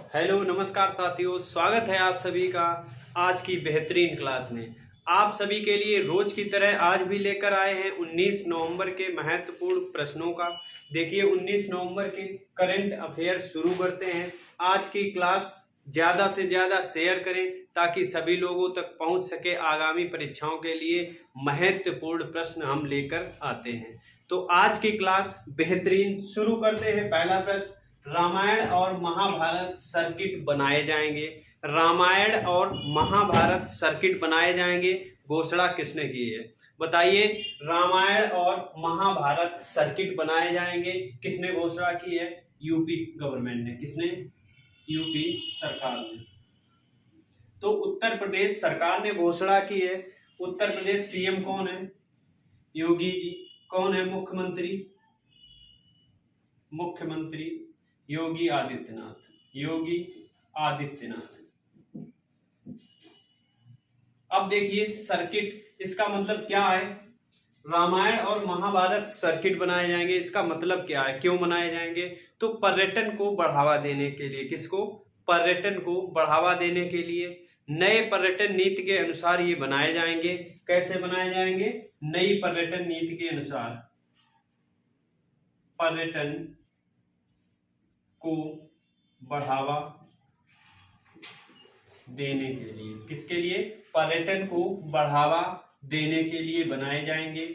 Hello नमस्कार साथियों, स्वागत है आप सभी का आज की बेहतरीन क्लास में। आप सभी के लिए रोज की तरह आज भी लेकर आए हैं 19 नवंबर के महत्वपूर्ण प्रश्नों का। देखिए 19 नवंबर के करंट अफेयर्स शुरू करते हैं। आज की क्लास ज़्यादा से ज़्यादा शेयर करें ताकि सभी लोगों तक पहुंच सके। आगामी परीक्षाओं के लिए महत्वपूर्ण प्रश्न हम लेकर आते हैं। तो आज की क्लास बेहतरीन शुरू करते हैं। पहला प्रश्न, रामायण और महाभारत सर्किट बनाए जाएंगे। रामायण और महाभारत सर्किट बनाए जाएंगे, घोषणा किसने की है बताइए। रामायण और महाभारत सर्किट बनाए जाएंगे, किसने घोषणा की है? यूपी गवर्नमेंट ने। किसने? यूपी सरकार ने। तो उत्तर प्रदेश सरकार ने घोषणा की है। उत्तर प्रदेश सीएम कौन है? योगी जी। कौन है मुख्यमंत्री? मुख्यमंत्री योगी आदित्यनाथ। योगी आदित्यनाथ। अब देखिए सर्किट, इसका मतलब क्या है? रामायण और महाभारत सर्किट बनाए जाएंगे, इसका मतलब क्या है, क्यों बनाए जाएंगे? तो पर्यटन को बढ़ावा देने के लिए। किसको? पर्यटन को बढ़ावा देने के लिए। नए पर्यटन नीति के अनुसार ये बनाए जाएंगे। कैसे बनाए जाएंगे? नई पर्यटन नीति के अनुसार पर्यटन को बढ़ावा देने के लिए। किसके लिए? पर्यटन को बढ़ावा देने के लिए बनाए जाएंगे।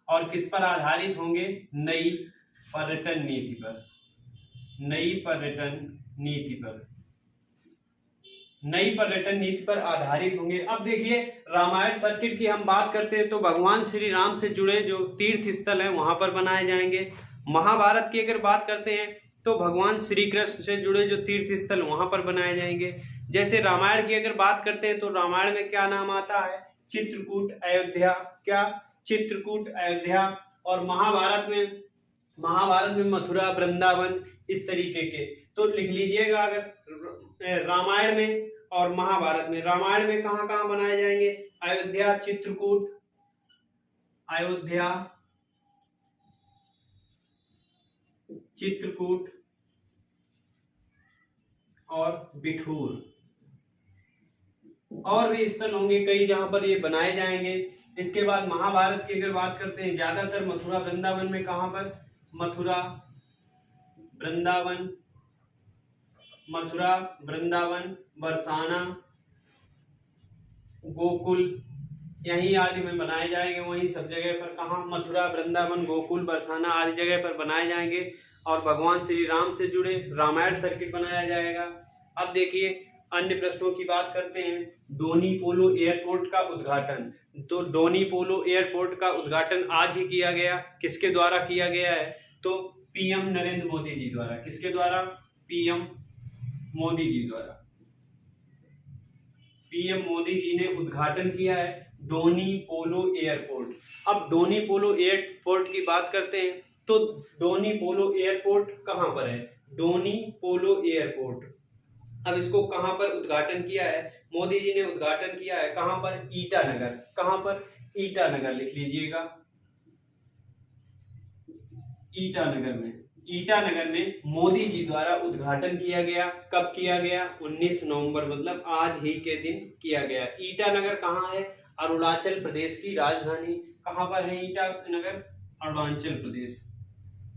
और किस पर आधारित होंगे? नई पर्यटन नीति पर। नई पर्यटन नीति पर। नई पर्यटन नीति पर आधारित होंगे। अब देखिए रामायण सर्किट की हम बात करते हैं तो भगवान श्री राम से जुड़े जो तीर्थ स्थल हैं वहां पर बनाए जाएंगे। महाभारत की अगर बात करते हैं तो भगवान श्री कृष्ण से जुड़े जो तीर्थ स्थल वहां पर बनाए जाएंगे। जैसे रामायण की अगर बात करते हैं तो रामायण में क्या नाम आता है? चित्रकूट, अयोध्या। क्या? चित्रकूट, अयोध्या। और महाभारत में मथुरा, वृंदावन, इस तरीके के। तो लिख लीजिएगा अगर रामायण में और महाभारत में। रामायण में कहां कहां बनाए जाएंगे? अयोध्या, चित्रकूट, अयोध्या, चित्रकूट और बिठूर। और भी स्थल होंगे कई जहां पर ये बनाए जाएंगे। इसके बाद महाभारत की अगर बात करते हैं ज्यादातर मथुरा वृंदावन में। कहां पर? मथुरा, वृंदावन, मथुरा, वृंदावन, बरसाना, गोकुल, यही आदि में बनाए जाएंगे। वहीं सब जगह पर कहा? मथुरा, वृंदावन, गोकुल, बरसाना आदि जगह पर बनाए जाएंगे। और भगवान श्री राम से जुड़े रामायण सर्किट बनाया जाएगा। अब देखिए अन्य प्रश्नों की बात करते हैं। डोनी पोलो एयरपोर्ट का उद्घाटन। तो डोनी पोलो एयरपोर्ट का उद्घाटन आज ही किया गया। किसके द्वारा किया गया है? तो पीएम नरेंद्र मोदी जी द्वारा। किसके द्वारा? पीएम मोदी जी द्वारा। पीएम मोदी जी ने उद्घाटन किया है डोनी पोलो एयरपोर्ट। अब डोनी पोलो एयरपोर्ट की बात करते हैं तो डोनी पोलो एयरपोर्ट कहां पर है? डोनी पोलो एयरपोर्ट। अब इसको कहां पर उद्घाटन किया है? मोदी जी ने उद्घाटन किया है कहां पर? ईटानगर। कहां पर? ईटानगर लिख लीजिएगा। ईटानगर में। ईटानगर में मोदी जी द्वारा उद्घाटन किया गया। कब किया गया? 19 नवंबर, मतलब आज ही के दिन किया गया। ईटानगर कहाँ है? अरुणाचल प्रदेश की राजधानी। कहाँ पर है ईटानगर? अरुणाचल प्रदेश।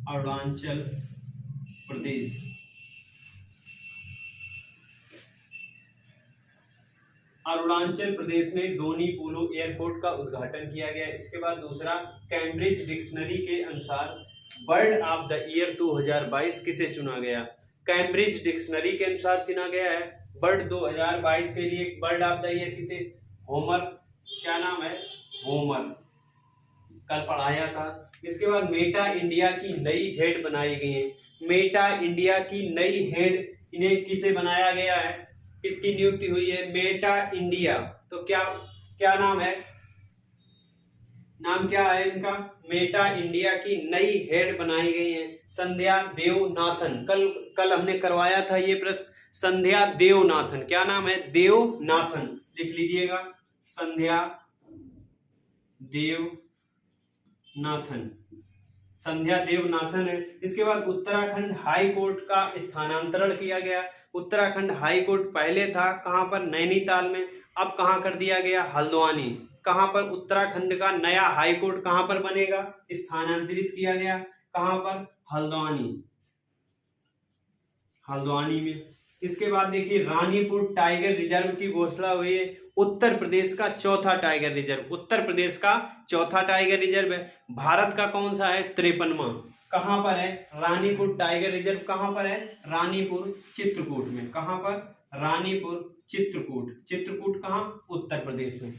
अरुणाचल प्रदेश। अरुणाचल प्रदेश में डोनी पोलो एयरपोर्ट का उद्घाटन किया गया। इसके बाद दूसरा, कैम्ब्रिज डिक्शनरी के अनुसार बर्ड ऑफ द ईयर 2022 किसे चुना गया? कैम्ब्रिज डिक्शनरी के अनुसार चुना गया है बर्ड 2022 के लिए। बर्ड ऑफ द ईयर किसे? होमर। क्या नाम है? होमर। कल पढ़ाया था। इसके बाद मेटा इंडिया की नई हेड बनाई गई है। मेटा इंडिया की नई हेड इन्हें किसे बनाया गया है? किसकी नियुक्ति हुई है? Meta India. तो क्या क्या नाम है? नाम क्या है इनका? मेटा इंडिया की नई हेड बनाई गई है संध्या देवनाथन। कल हमने करवाया था ये प्रश्न। संध्या देवनाथन। क्या नाम है? देवनाथन। लिख लीजिएगा संध्या देवनाथन। संध्या देवनाथन है। इसके बाद उत्तराखंड हाई कोर्ट का स्थानांतरण किया गया। उत्तराखंड हाई कोर्ट पहले था कहां पर, नैनीताल में, अब कहां कर दिया गया, हल्द्वानी। कहां पर उत्तराखंड का नया हाई कोर्ट कहां पर बनेगा, स्थानांतरित किया गया, कहां पर, हल्द्वानी, हल्द्वानी में। इसके बाद देखिए रानीपुर टाइगर रिजर्व की घोषणा हुई है। उत्तर प्रदेश का चौथा टाइगर रिजर्व, उत्तर प्रदेश का चौथा टाइगर रिजर्व है। भारत का कौन सा है, 53वां। कहां पर है, रानीपुर टाइगर रिजर्व कहां पर है, रानीपुर चित्रकूट में। कहां पर, रानीपुर चित्रकूट। चित्रकूट कहां, उत्तर प्रदेश में।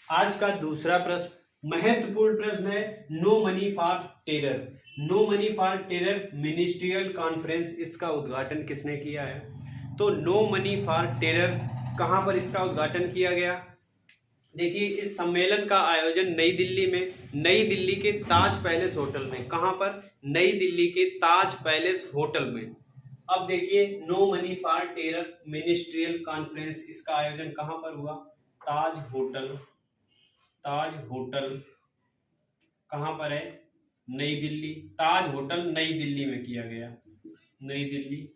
आज का दूसरा प्रश्न महत्वपूर्ण प्रश्न है, no money for terror. No money for terror ministerial conference, इसका उद्घाटन किसने किया है? तो नो मनी फॉर टेरर कहां पर इसका उद्घाटन किया गया? देखिए इस सम्मेलन का आयोजन नई दिल्ली में, नई दिल्ली के ताज पैलेस होटल में। कहां पर, नई दिल्ली के ताज पैलेस होटल में। अब देखिए no money for terror ministerial conference, इसका आयोजन कहां पर हुआ, ताज होटल। ताज होटल कहां पर है, नई दिल्ली। ताज होटल नई दिल्ली में किया गया, नई दिल्ली।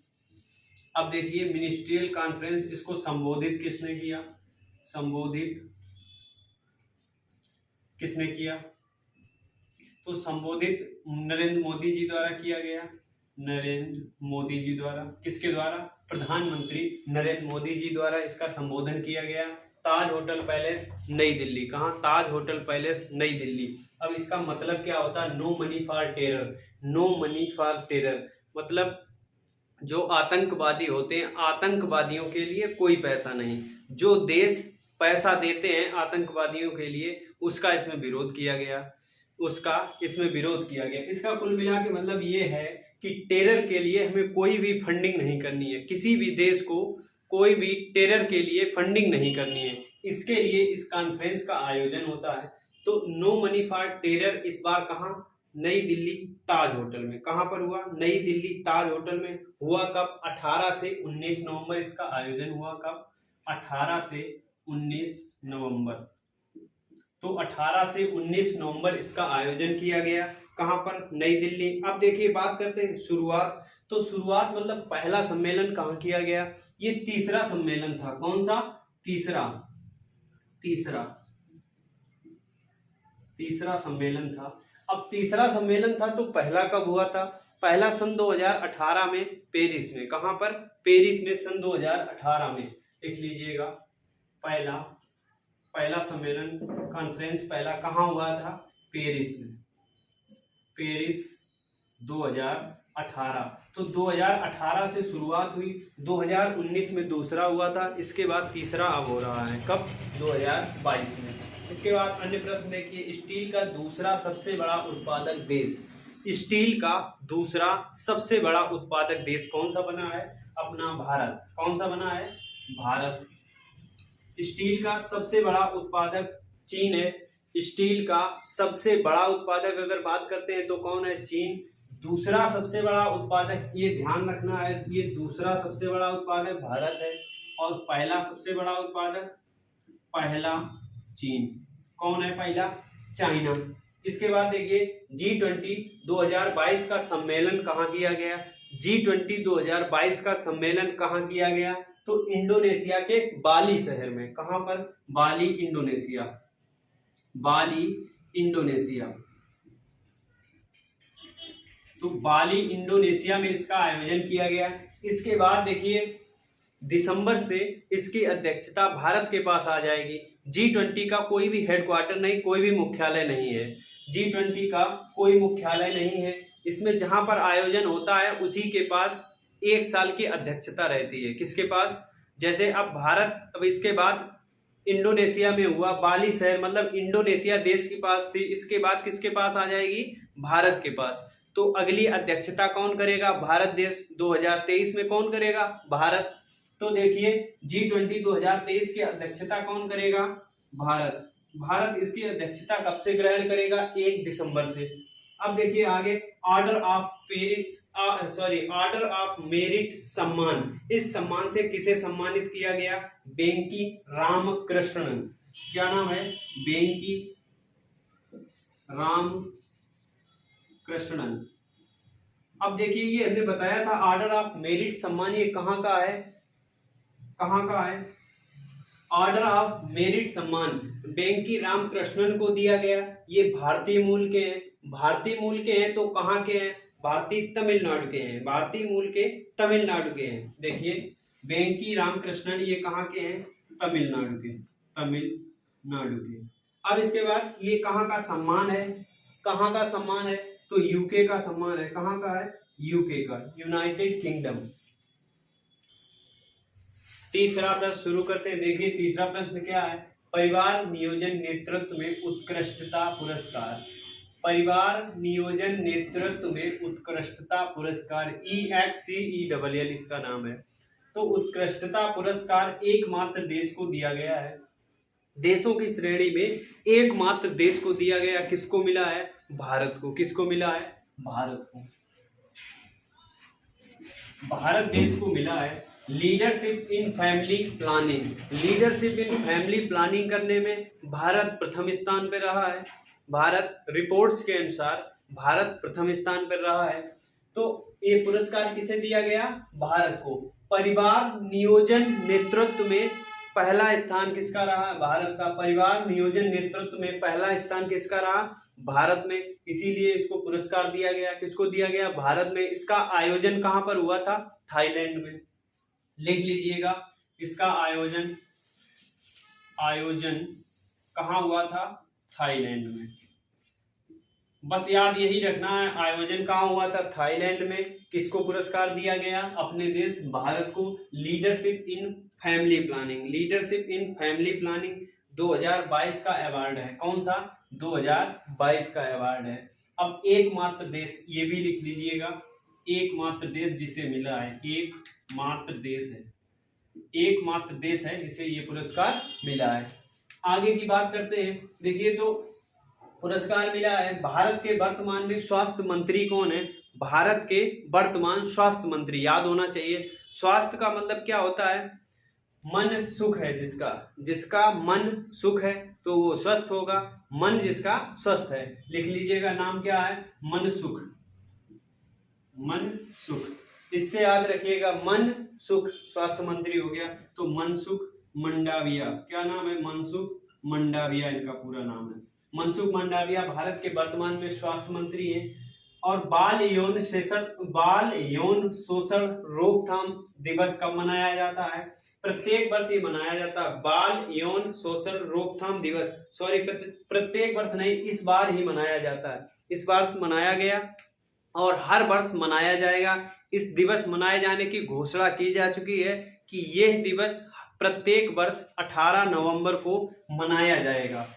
अब देखिए मिनिस्ट्रियल कॉन्फ्रेंस, इसको संबोधित किसने किया, संबोधित किसने किया? तो संबोधित नरेंद्र मोदी जी द्वारा किया गया, नरेंद्र मोदी जी द्वारा। किसके द्वारा, प्रधानमंत्री नरेंद्र मोदी जी द्वारा इसका संबोधन किया गया। ताज होटल पैलेस नई दिल्ली, कहां, ताज होटल पैलेस नई दिल्ली। अब इसका मतलब क्या होता है, no money for terror. No money for terror मतलब जो आतंकवादी होते हैं, आतंकवादियों के लिए कोई पैसा नहीं। जो देश पैसा देते हैं आतंकवादियों के लिए, उसका इसमें विरोध किया गया, उसका इसमें विरोध किया गया। इसका कुल मिला के मतलब ये है कि टेरर के लिए हमें कोई भी फंडिंग नहीं करनी है, किसी भी देश को कोई भी टेरर के लिए फंडिंग नहीं करनी है। इसके लिए इस कॉन्फ्रेंस का आयोजन होता है। तो नो मनी फॉर टेरर इस बार कहां, नई दिल्ली ताज होटल में। कहां पर हुआ, नई दिल्ली ताज होटल में। हुआ कब, 18 से 19 नवंबर इसका आयोजन हुआ। कब, 18 से 19 नवंबर। तो 18 से 19 नवंबर इसका आयोजन किया गया। कहां पर, नई दिल्ली। अब देखिए बात करते हैं शुरुआत। तो शुरुआत मतलब पहला सम्मेलन कहां किया गया, ये तीसरा सम्मेलन था। कौन सा, तीसरा, तीसरा, तीसरा सम्मेलन था। अब तीसरा सम्मेलन था तो पहला कब हुआ था, पहला सन 2018 में पेरिस में। कहां पर, पेरिस में सन 2018 में। लिख लीजिएगा, पहला सम्मेलन कॉन्फ्रेंस पहला कहां हुआ था, पेरिस में, पेरिस 2018। तो 2018 से शुरुआत हुई, 2019 में दूसरा हुआ था, इसके बाद तीसरा अब हो रहा है। कब, 2022 में। इसके बाद अन्य प्रश्न देखिए, स्टील का दूसरा सबसे बड़ा उत्पादक देश, स्टील का दूसरा सबसे बड़ा उत्पादक देश कौन सा बना है, अपना भारत। कौन सा बना है, भारत। स्टील का सबसे बड़ा उत्पादक चीन है। स्टील का सबसे बड़ा उत्पादक अगर बात करते हैं तो कौन है, चीन। दूसरा सबसे बड़ा उत्पादक, ये ध्यान रखना है, ये दूसरा सबसे बड़ा उत्पादक भारत है और पहला सबसे बड़ा उत्पादक, पहला चीन। कौन है पहला, चाइना। इसके बाद देखिए G20 2022 का सम्मेलन कहाँ किया गया, G20 2022 का सम्मेलन कहाँ किया गया, तो इंडोनेशिया के बाली शहर में। कहां पर, बाली, इंडोनेशिया, बाली, इंडोनेशिया। तो बाली, इंडोनेशिया में इसका आयोजन किया गया। इसके बाद देखिए दिसंबर से इसकी अध्यक्षता भारत के पास आ जाएगी। G20 का कोई भी हेडक्वार्टर नहीं, कोई भी मुख्यालय नहीं है। G20 का कोई मुख्यालय नहीं है। इसमें जहां पर आयोजन होता है उसी के पास 1 साल की अध्यक्षता रहती है। किसके पास, जैसे अब भारत, अब इसके बाद इंडोनेशिया में हुआ, बाली शहर मतलब इंडोनेशिया देश के पास थी, इसके बाद किसके पास आ जाएगी, भारत के पास। तो अगली अध्यक्षता कौन करेगा, भारत देश। 2023 में कौन करेगा, भारत। तो देखिए G20 2023 की अध्यक्षता कौन करेगा, भारत। भारत इसकी अध्यक्षता कब से ग्रहण करेगा, 1 दिसंबर से। अब देखिए आगे, ऑर्डर ऑफ मेरिट सम्मान, इस सम्मान से किसे सम्मानित किया गया, वेंकी रामकृष्णन। क्या नाम है, वेंकी रामकृष्णन। अब देखिए ये हमने बताया था ऑर्डर ऑफ मेरिट सम्मान, ये कहाँ का है, कहाँ का है? ऑर्डर ऑफ मेरिट सम्मान वेंकी रामकृष्णन को दिया गया। ये भारतीय मूल के हैं, भारतीय मूल के हैं तो कहाँ के हैं? भारतीय तमिलनाडु के हैं, भारतीय मूल के तमिलनाडु के हैं। देखिए वेंकी रामकृष्णन ये कहाँ के हैं? तमिलनाडु के, तमिलनाडु के। अब इसके बाद ये कहाँ का सम्मान है, कहाँ का सम्मान है? तो यूके का सम्मान है। कहाँ का है? यूके का, यूनाइटेड किंगडम। तीसरा प्रश्न शुरू करते हैं। देखिए तीसरा प्रश्न क्या है? परिवार नियोजन नेतृत्व में उत्कृष्टता पुरस्कार, परिवार नियोजन नेतृत्व में उत्कृष्टता पुरस्कार, EXCELL इसका नाम है। तो उत्कृष्टता पुरस्कार एकमात्र देश को दिया गया है, देशों की श्रेणी में एकमात्र देश को दिया गया। किसको मिला है? भारत को। किसको मिला है? भारत को, भारत देश को मिला है। Leadership in family planning, leadership in family planning करने में भारत प्रथम स्थान पर रहा है। भारत रिपोर्ट्स के अनुसार भारत प्रथम स्थान पर रहा है। तो ये पुरस्कार किसे दिया गया? भारत को। परिवार नियोजन नेतृत्व में पहला स्थान किसका रहा? भारत का। परिवार नियोजन नेतृत्व में पहला स्थान किसका रहा? भारत में। इसीलिए इसको पुरस्कार दिया गया। किसको दिया गया? भारत में। इसका आयोजन कहां पर हुआ था? थाईलैंड में। लिख लीजिएगा, इसका आयोजन कहां हुआ था? थाईलैंड में। बस याद यही रखना है, आयोजन कहां हुआ था? थाईलैंड में। किसको पुरस्कार दिया गया? अपने देश भारत को। Leadership in family planning, leadership in family planning 2022 का अवार्ड है। कौन सा? 2022 का अवार्ड है। अब एकमात्र देश, ये भी लिख लीजिएगा, एकमात्र देश जिसे मिला है, एकमात्र देश है, एकमात्र देश है जिसे ये पुरस्कार मिला है। आगे की बात करते हैं। देखिए तो पुरस्कार मिला है। भारत के वर्तमान में स्वास्थ्य मंत्री कौन है? भारत के वर्तमान स्वास्थ्य मंत्री, याद होना चाहिए। स्वास्थ्य का मतलब क्या होता है? मन सुख है जिसका, जिसका मन सुख है तो वो स्वस्थ होगा। मन जिसका स्वस्थ है, लिख लीजिएगा, नाम क्या है? मन सुख, मन सुख। इससे याद रखिएगा, मन सुख स्वास्थ्य मंत्री हो गया। तो मनसुख मंडाविया, क्या नाम है? मनसुख मंडाविया इनका पूरा नाम है। मनसुख मंडाविया भारत के वर्तमान में स्वास्थ्य मंत्री हैं। और बाल यौन शोषण रोकथाम दिवस कब मनाया जाता है? प्रत्येक वर्ष ये मनाया जाता है। बाल यौन शोषण रोकथाम दिवस, सॉरी प्रत्येक वर्ष नहीं, इस बार ही मनाया जाता है। इस बार मनाया गया और हर वर्ष मनाया जाएगा। इस दिवस मनाए जाने की घोषणा की जा चुकी है कि यह दिवस प्रत्येक वर्ष 18 नवंबर को मनाया जाएगा।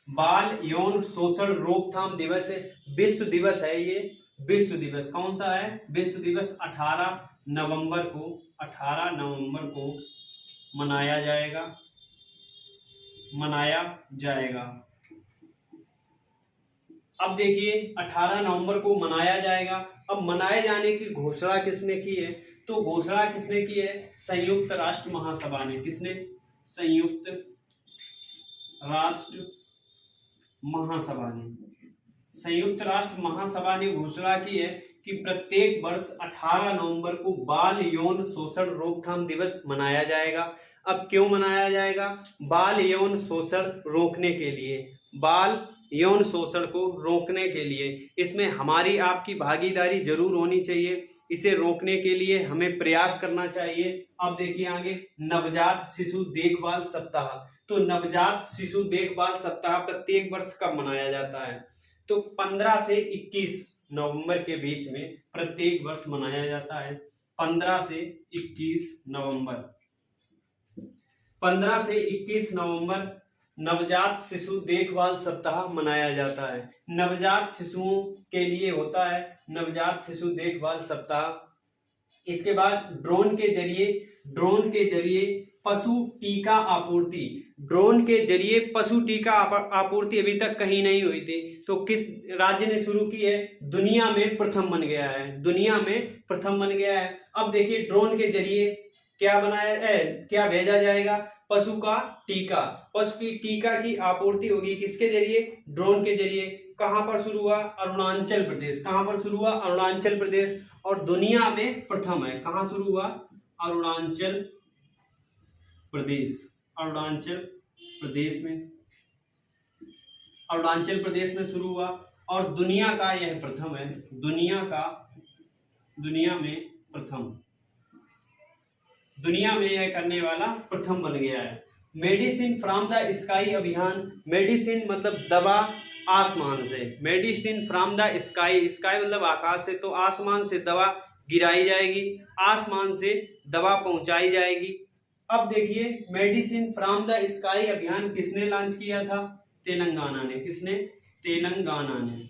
बाल यौन शोषण रोकथाम दिवस है, विश्व दिवस है ये, विश्व दिवस। कौन सा है? विश्व दिवस 18 नवंबर को, 18 नवंबर को मनाया जाएगा, मनाया जाएगा। अब देखिए 18 नवंबर को मनाया जाएगा। अब मनाए जाने की घोषणा किसने की है? तो घोषणा किसने की है? संयुक्त राष्ट्र महासभा ने। किसने? संयुक्त राष्ट्र महासभा ने। संयुक्त राष्ट्र महासभा ने घोषणा की है कि प्रत्येक वर्ष 18 नवंबर को बाल यौन शोषण रोकथाम दिवस मनाया जाएगा। अब क्यों मनाया जाएगा? बाल यौन शोषण रोकने के लिए, बाल यौन शोषण को रोकने के लिए। इसमें हमारी आपकी भागीदारी जरूर होनी चाहिए। इसे रोकने के लिए हमें प्रयास करना चाहिए। अब देखिए आगे, नवजात शिशु देखभाल सप्ताह। तो नवजात शिशु देखभाल सप्ताह प्रत्येक वर्ष कब मनाया जाता है? तो 15 से 21 नवंबर के बीच में प्रत्येक वर्ष मनाया जाता है। 15 से 21 नवंबर, 15 से 21 नवंबर नवजात शिशु देखभाल सप्ताह मनाया जाता है। नवजात शिशुओं के लिए होता है नवजात शिशु देखभाल सप्ताह। इसके बाद ड्रोन के जरिए पशु टीका आपूर्ति, ड्रोन के जरिए पशु टीका आपूर्ति अभी तक कहीं नहीं हुई थी। तो किस राज्य ने शुरू की है? दुनिया में प्रथम बन गया है, दुनिया में प्रथम बन गया है। अब देखिए ड्रोन के जरिए क्या बनाया है, क्या भेजा जाएगा? पशु का टीका, पशु की टीका की आपूर्ति होगी किसके जरिए, ड्रोन के जरिए। कहां पर शुरू हुआ, अरुणाचल प्रदेश। कहां पर शुरू हुआ, अरुणाचल प्रदेश। और दुनिया में प्रथम है, कहां शुरू हुआ, अरुणाचल प्रदेश। अरुणाचल प्रदेश में, अरुणाचल प्रदेश में शुरू हुआ और दुनिया का यह प्रथम है, दुनिया में प्रथम, दुनिया में यह करने वाला प्रथम बन गया है। मेडिसिन फ्रॉम द स्काई अभियान, मेडिसिन मतलब दवा आसमान से, medicine from the sky, sky मतलब आकाश से, तो आसमान से दवा गिराई जाएगी, आसमान से दवा पहुंचाई जाएगी। अब देखिए मेडिसिन फ्रॉम द स्काई अभियान किसने लॉन्च किया था, तेलंगाना ने। किसने, तेलंगाना ने।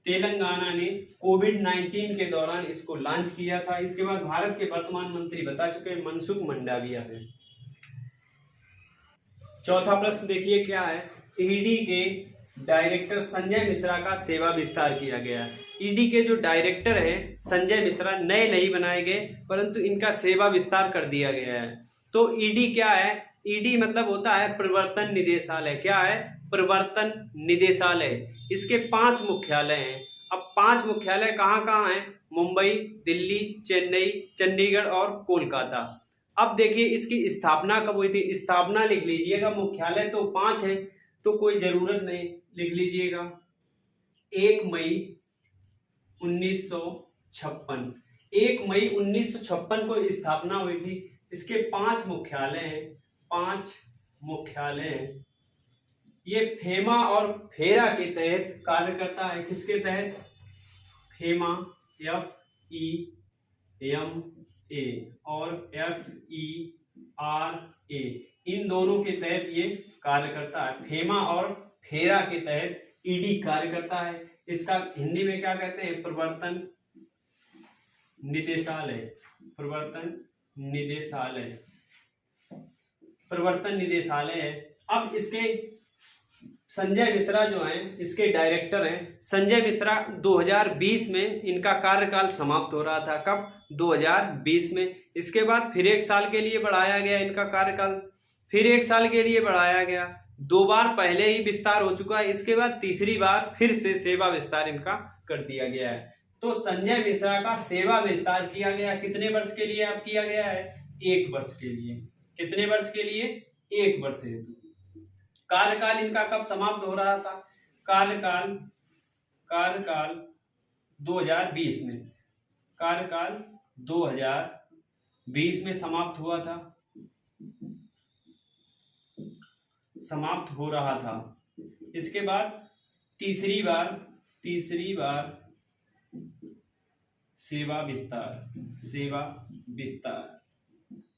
तेलंगाना ने कोविड-19 के दौरान इसको लॉन्च किया था। इसके बाद भारत के वर्तमान मंत्री बता चुके हैं, मनसुख मंडाविया है। चौथा प्रश्न देखिए क्या है, ईडी के डायरेक्टर संजय मिश्रा का सेवा विस्तार किया गया। ईडी के जो डायरेक्टर हैं संजय मिश्रा नए नहीं बनाए गए, परंतु इनका सेवा विस्तार कर दिया गया है। तो ईडी क्या है, ईडी मतलब होता है प्रवर्तन निदेशालय। क्या है, प्रवर्तन निदेशालय। इसके 5 मुख्यालय हैं। अब 5 मुख्यालय कहाँ कहाँ हैं, मुंबई, दिल्ली, चेन्नई, चंडीगढ़ और कोलकाता। अब देखिए इसकी स्थापना कब हुई थी, स्थापना लिख लीजिएगा, मुख्यालय तो 5 हैं तो कोई जरूरत नहीं, लिख लीजिएगा 1 मई 1956। 1 मई 1956 को स्थापना हुई थी। इसके 5 मुख्यालय हैं, 5 मुख्यालय हैं। ये फेमा और फेरा के तहत कार्य करता है। किसके तहत, फेमा FEMA और FERA, इन दोनों के तहत ये कार्य करता है। फेमा और फेरा के तहत ईडी कार्य करता है। इसका हिंदी में क्या कहते हैं, प्रवर्तन निदेशालय। प्रवर्तन निदेशालय, प्रवर्तन निदेशालय है। अब इसके संजय मिश्रा जो हैं इसके डायरेक्टर हैं। संजय मिश्रा 2020 में इनका कार्यकाल समाप्त हो रहा था। कब, 2020 में। इसके बाद फिर 1 साल के लिए बढ़ाया गया इनका कार्यकाल, फिर 1 साल के लिए बढ़ाया गया। 2 बार पहले ही विस्तार हो चुका है, इसके बाद तीसरी बार फिर से सेवा विस्तार इनका कर दिया गया है। तो संजय मिश्रा का सेवा विस्तार किया गया, कितने वर्ष के लिए अब किया गया है, 1 वर्ष के लिए। कितने वर्ष के लिए, 1 वर्ष हेतु। कार्यकाल इनका कब समाप्त हो रहा था, कार्यकाल 2020 में, कार्यकाल 2020 में समाप्त हुआ था, समाप्त हो रहा था। इसके बाद तीसरी बार सेवा विस्तार,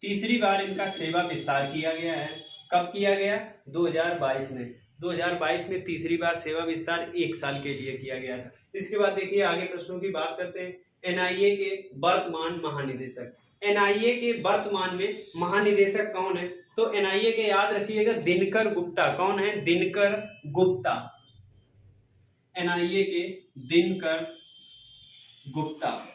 तीसरी बार इनका सेवा विस्तार किया गया है। कब किया गया, 2022 में। 2022 में तीसरी बार सेवा विस्तार 1 साल के लिए किया गया था। इसके बाद देखिए आगे प्रश्नों की बात करते हैं। एनआईए के वर्तमान महानिदेशक, एनआईए के वर्तमान में महानिदेशक कौन है, तो एनआईए के याद रखिएगा दिनकर गुप्ता। कौन है, दिनकर गुप्ता। एनआईए के दिनकर गुप्ता।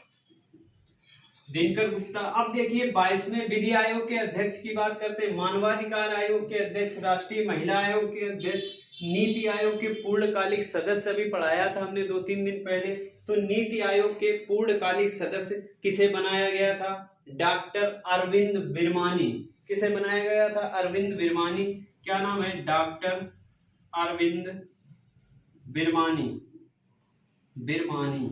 अब देखिए 22वें विधि आयोग के अध्यक्ष की बात करते हैं। मानवाधिकार आयोग के अध्यक्ष, राष्ट्रीय महिला आयोग के अध्यक्ष, नीति आयोग के पूर्णकालिक सदस्य भी पढ़ाया था हमने 2-3 दिन पहले। तो नीति आयोग के पूर्णकालिक सदस्य किसे बनाया गया था, डॉक्टर अरविंद बिरमानी। किसे बनाया गया था, अरविंद बिरमानी। क्या नाम है, डॉक्टर अरविंद बिरमानी।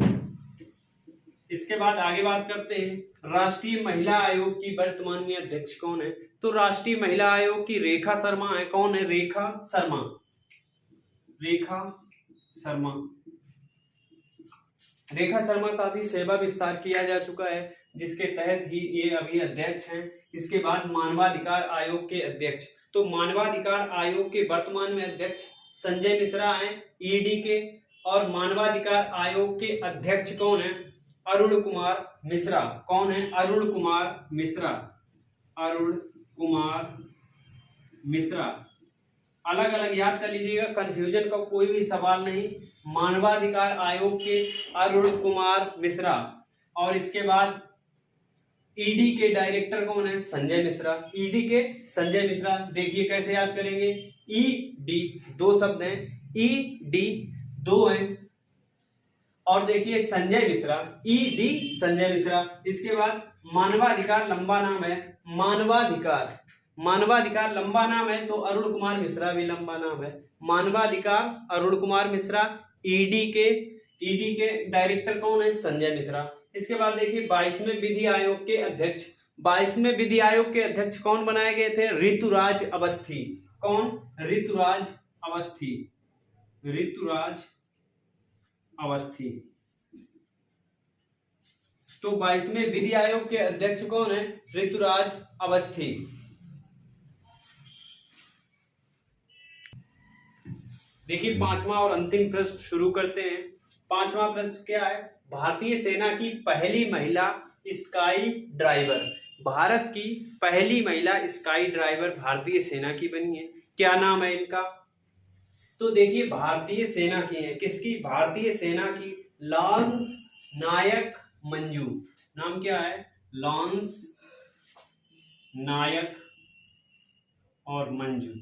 इसके बाद आगे बात करते हैं राष्ट्रीय महिला आयोग की वर्तमान में अध्यक्ष कौन है, तो राष्ट्रीय महिला आयोग की रेखा शर्मा है। कौन है, रेखा शर्मा। रेखा शर्मा का भी सेवा विस्तार किया जा चुका है, जिसके तहत ही ये अभी अध्यक्ष हैं। इसके बाद मानवाधिकार आयोग के अध्यक्ष, तो मानवाधिकार आयोग के वर्तमान में अध्यक्ष संजय मिश्रा हैं ईडी के, और मानवाधिकार आयोग के अध्यक्ष कौन है, अरुण कुमार मिश्रा। कौन है, अरुण कुमार मिश्रा। अलग अलग याद कर लीजिएगा, कंफ्यूजन का कोई भी सवाल नहीं। मानवाधिकार आयोग के अरुण कुमार मिश्रा, और इसके बाद ईडी के डायरेक्टर कौन है? संजय मिश्रा। ईडी के संजय मिश्रा। देखिए कैसे याद करेंगे, ईडी दो शब्द हैं, ईडी दो हैं, और देखिए संजय मिश्रा, ईडी संजय मिश्रा। इसके बाद मानवाधिकार लंबा नाम है, मानवाधिकार, मानवाधिकार लंबा नाम है तो अरुण कुमार मिश्रा भी लंबा नाम है, मानवाधिकार अरुण कुमार मिश्रा। ईडी के डायरेक्टर कौन है? संजय मिश्रा। इसके बाद देखिए 22वें विधि आयोग के अध्यक्ष, 22वें विधि आयोग के अध्यक्ष कौन बनाए गए थे? ऋतुराज अवस्थी। कौन? ऋतुराज अवस्थी, ऋतुराज अवस्थी। तो 22वें विधि आयोग के अध्यक्ष कौन है? ऋतुराज अवस्थी। देखिए पांचवा और अंतिम प्रश्न शुरू करते हैं। पांचवा प्रश्न क्या है? भारतीय सेना की पहली महिला स्काई ड्राइवर, भारत की पहली महिला स्काई ड्राइवर भारतीय सेना की बनी है, क्या नाम है इनका? तो देखिए भारतीय सेना की है, किसकी? भारतीय सेना की लांस नायक मंजू। नाम क्या है? लांस नायक और मंजू,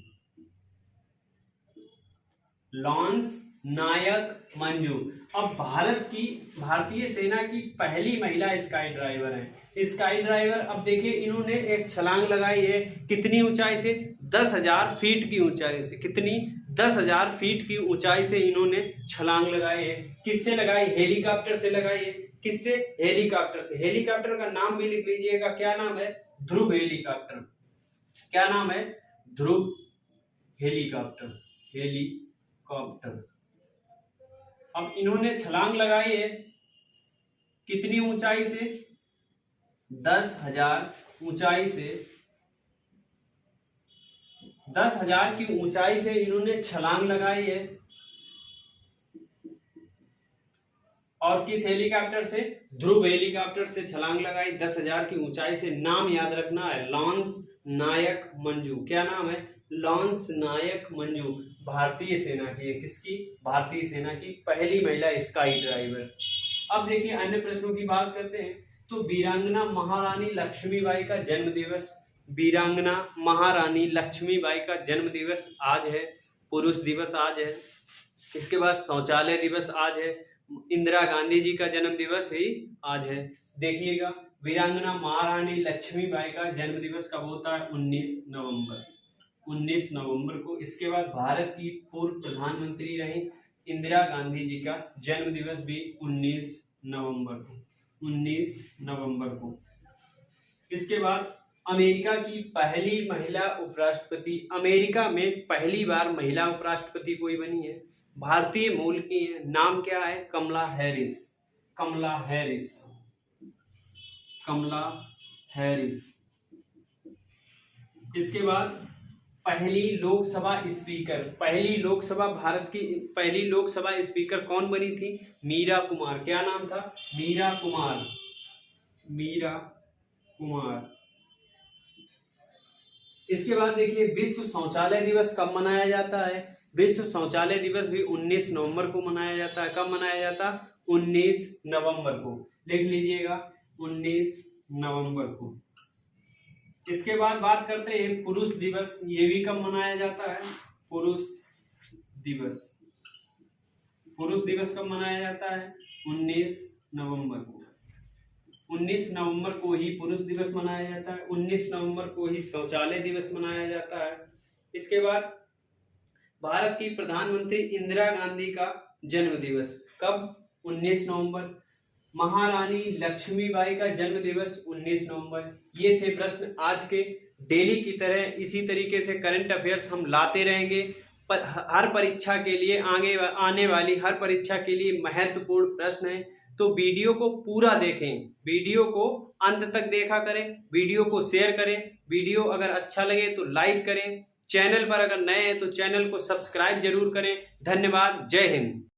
लांस नायक मंजू। अब भारतीय सेना की पहली महिला स्काई ड्राइवर है। स्काई ड्राइवर, अब देखिए इन्होंने एक छलांग लगाई है, कितनी ऊंचाई से? 10,000 फीट की ऊंचाई से। कितनी? 10,000 फीट की ऊंचाई से इन्होंने छलांग लगाई है। किससे लगाई? हेलीकॉप्टर से लगाई है। किससे? हेलीकॉप्टर से। हेलीकॉप्टर का नाम भी लिख लीजिएगा, क्या नाम है? ध्रुव हेलीकॉप्टर। क्या नाम है? ध्रुव हेलीकॉप्टर, हेलीकॉप्टर। अब इन्होंने छलांग लगाई है कितनी ऊंचाई से? 10,000 ऊंचाई से, 10,000 की ऊंचाई से इन्होंने छलांग लगाई है। और किस हेलीकॉप्टर से? ध्रुव हेलीकॉप्टर से छलांग लगाई 10,000 की ऊंचाई से। नाम याद रखना है, लांस नायक मंजू। क्या नाम है? लांस नायक मंजू। भारतीय सेना की है, किसकी? भारतीय सेना की पहली महिला स्काई ड्राइवर। अब देखिए अन्य प्रश्नों की बात करते हैं। तो वीरांगना महारानी लक्ष्मीबाई का जन्म दिवस, वीरांगना महारानी लक्ष्मीबाई का जन्म दिवस आज है, पुरुष दिवस आज है। इसके बाद शौचालय दिवस आज है, इंदिरा गांधी जी का जन्म दिवस ही आज है। देखिएगा वीरांगना महारानी लक्ष्मीबाई का जन्म दिवस कब होता है? 19 नवंबर, 19 नवंबर को। इसके बाद भारत की पूर्व प्रधानमंत्री रही इंदिरा गांधी जी का जन्म दिवस भी 19 नवंबर को, 19 नवंबर को। इसके बाद अमेरिका की पहली महिला उपराष्ट्रपति, अमेरिका में पहली बार महिला उपराष्ट्रपति कोई बनी है, भारतीय मूल की है। नाम क्या है? कमला हैरिस, कमला हैरिस, कमला हैरिस। इसके बाद पहली लोकसभा स्पीकर, पहली लोकसभा, भारत की पहली लोकसभा स्पीकर कौन बनी थी? मीरा कुमार। क्या नाम था? मीरा कुमार, मीरा कुमार। इसके बाद देखिए विश्व शौचालय दिवस कब मनाया जाता है? विश्व शौचालय दिवस भी 19 नवंबर को मनाया जाता है। कब मनाया जाता? 19 नवंबर को। लिख लीजिएगा 19 नवंबर को। इसके बाद बात करते हैं पुरुष दिवस, ये भी कब मनाया जाता है? पुरुष दिवस, पुरुष दिवस कब मनाया जाता है? 19 नवंबर को। 19 नवंबर को ही पुरुष दिवस मनाया जाता है, 19 नवंबर को ही शौचालय दिवस मनाया जाता है। इसके बाद भारत की प्रधानमंत्री इंदिरा गांधी का जन्म दिवस कब? 19 नवंबर। महारानी लक्ष्मीबाई का जन्म दिवस 19 नवंबर। ये थे प्रश्न आज के। डेली की तरह इसी तरीके से करंट अफेयर्स हम लाते रहेंगे, पर हर परीक्षा के लिए, आगे आने वाली हर परीक्षा के लिए महत्वपूर्ण प्रश्न है। तो वीडियो को पूरा देखें, वीडियो को अंत तक देखा करें, वीडियो को शेयर करें, वीडियो अगर अच्छा लगे तो लाइक करें, चैनल पर अगर नए हैं तो चैनल को सब्सक्राइब जरूर करें। धन्यवाद, जय हिंद।